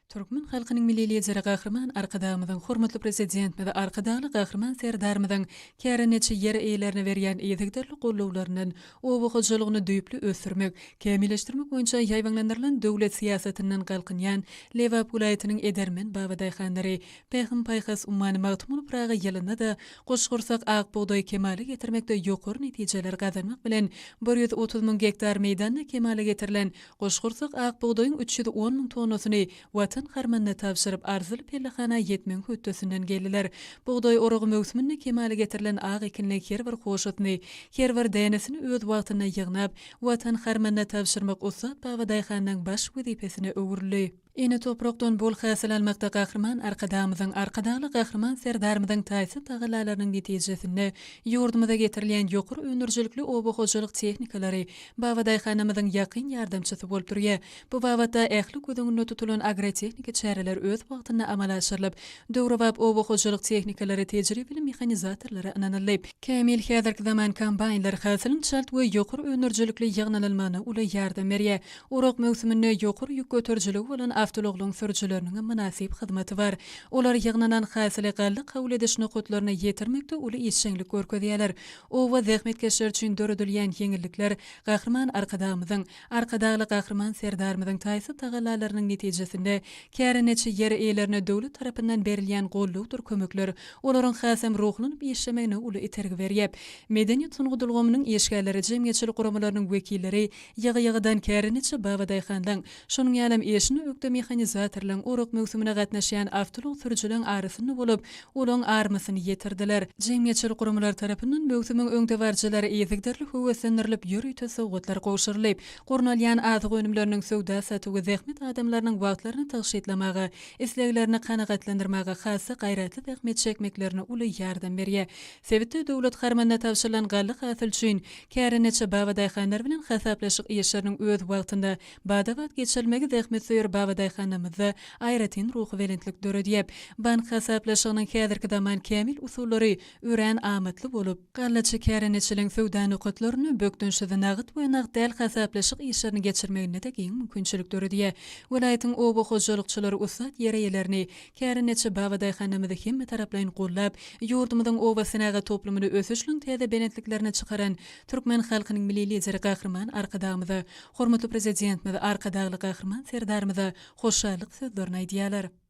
Türkmen halkynyň milli lideri Gahryman Arkadamyň hormatly prezidentmede Arkadaly Gahryman Serdarmyň käre neçe ýer eýlerini berýän ýetigderli gollawlarynyň oba hojalygyny düýpli ösürmek, kämilleşdirmek boýunça ýaýwanlandyrylan döwlet siýasatynyň galkynýan Lewap welaýatynyň edermen babadyhanlary Pehim Paýhas Ummany Magtymul Praga ýylynda da goşgursak ak buğday kemale getirmekde ýokary netijeler gazanmak bilen 130 000 hektar meýdanda kemale getirilen goşgursak ak buğdaýyň 310 000 tonasyny watan harmanna tapşyryp arzyly pellehana ýetmeň höttesinden geldiler. Buğday oragy mövsüminde kemale getirilen ag ekinlik her bir hoşatny, her bir dänesini öz wagtyna ýygnap, watan harmanna tapşyrmak usat babadyhanyň baş wezipesine öwürli. Ene toprakdan bol hasil almakda Gahryman Arkadaly Gahryman Serdarmyň taýsy tagalarynyň netijesinde ýurdumyza getirilen ýokary önürjilikli oba hojalyk tehnikalary babadyhanymyň ýakyn ýardamçysy bolup durýar. Bu babada ähli gödüňünde tutulan agrotehnika çäreler öz wagtyna amal aşyrylyp, döwrebap oba hojalyk tehnikalary tejribeli mehanizatorlary ananylyp, kämil häzirki zaman kombaynlar hasylyň şalt we ýokary önürjilikli ýagnalylmagyna uly ýardam berýär. Orak mövsüminde ýokary ýük götürjiligi bolan avtologlyň sürüjileriniň münasip hyzmaty bar. Olar ýygnanan hasyle gally kabul edişini gotlaryna ýetirmekde uly işçilik görkezýärler. Owa zähmetkeşler üçin döredilýän ýeňillikler Gahryman Arkadaly Gahryman Serdarmyň taýsy tagalarynyň netijesinde käre neçe ýer eýlerine döwlet tarapyndan berilýän gollawdyr kömekler olaryň hasam ruhlanyp ýeşemegine uly itergi berýär. Medeniýet sunuldylgymynyň eşgärleri jemgyýetçilik guramalarynyň wekilleri ýagy-ýagydan käre neçe babadyhanlaryň şonuň ýalem eşini ökde mehanizatorlaryň orak mövsümine gatnaşýan avtolog sürüjileň arysyny bolup, olaň armasyny ýetirdiler. Jemgyýetçilik guramalar tarapyndan mövsümiň öňdewarjylary ýezigderli höweslendirilip ýürüýte sowgatlar goşurylyp, gornalýan azyk önümleriniň sowda satygy zähmet adamlarynyň wagtlaryny taşytlamagy, isleglerini kanagatlandyrmagy hasy gaýratly zähmet çekmeklerine uly ýardam berýär. Sebitde döwlet harmanna tapşyrylan gally hasyl üçin käre neçe babadyhanlar bilen hasaplaşyk ýeşleriniň öz wagtynda badawat geçirmegi zähmet söýür babadyhanymyzy aýratyn ruhy welentlik döredýär. Bank hasaplaşygynyň häzirki zaman kämil usullary ören amatly bolup, gallaçy käre neçeliň sowda nukatlaryny bökdünşide nagyt we nagdäl hasaplaşyk ýeşlerini geçirmegine de giň mümkinçilik döredýär. Welaýatyň oba hojalykçylary usat ýereýlerini käre neçe babadyhanymyzy hemme taraplaryň gollap, ýurdumyzyň oba synaga toplumyny ösüşliň täze benetliklerini çykaran Türkmen halkynyň milli lideri Gahryman Arkadamyň hormatly prezidentmede Arkadaly Gahryman Serdarmyň hoşallyk sözlerini aýdýarlar.